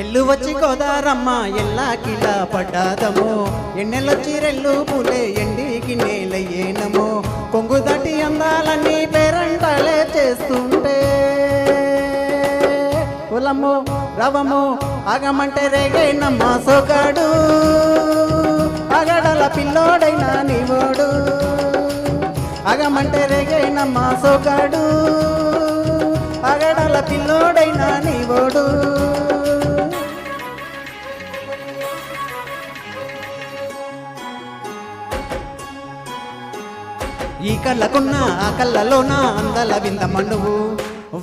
ఎల్లు వచ్చి గోదారమ్మ ఎల్లాకిలా పడ్డాదము ఎన్నెలొచ్చి రెల్లు పూలే ఎండికి నేలయ్యేనము కొంగు దటి అందాలన్నీ పేరంటాలే చేస్తుంటే కులము రవము ఆగమంటే రేగైనమ్మ సోగాడు అగడల పిల్లోడైనా నీవోడు ఆగమంటే రేగైనమ్మ సోగాడు అగడల పిల్లోడైనా నీవోడు ఈ కళ్ళకున్న ఆ కళ్ళలోన అందల విందమ్మ నువ్వు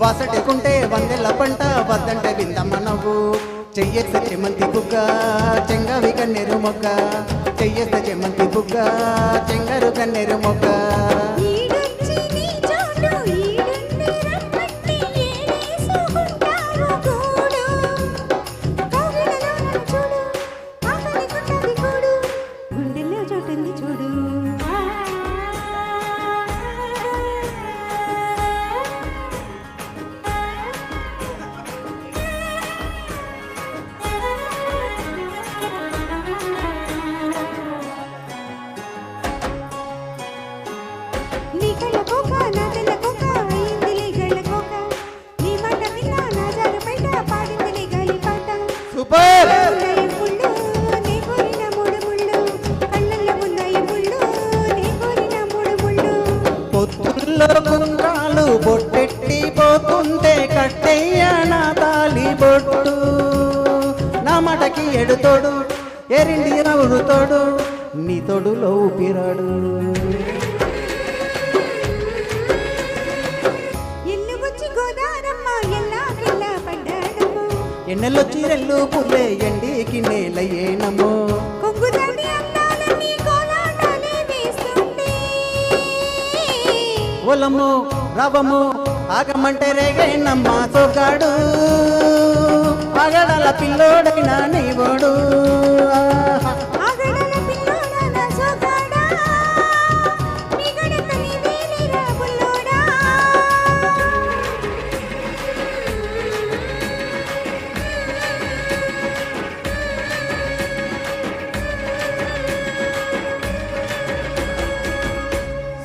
వాసటికుంటే వందెల పంట వద్దంటే విందమ్మ నువ్వు చెయ్యేస్తే చెమంతి బుగ్గ చెంగవి కన్నెరు మొగ్గ చెయ్యేస్తే చెమంతి బుగ్గ చెంగరు కన్నెరు మొగ్గ పొత్తుల్లో కుంకాలు బొట్టెట్టి పోతుంటే కట్టయ్య నా తాలి బొట్టు నా మటకి ఎడుతోడు ఎరిండి నవ్వుతోడు నీ తోడులో ఊపిరాడు ఎన్నెలొచ్చి రెల్లు పుల్లే ఎండికి నేలయ్యేనము ఒలము రవము ఆగమంటే రేగైనమ్మ సోగాడు అగడల పిల్లోడైనా నీవోడు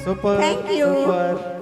Super. Thank you. Super.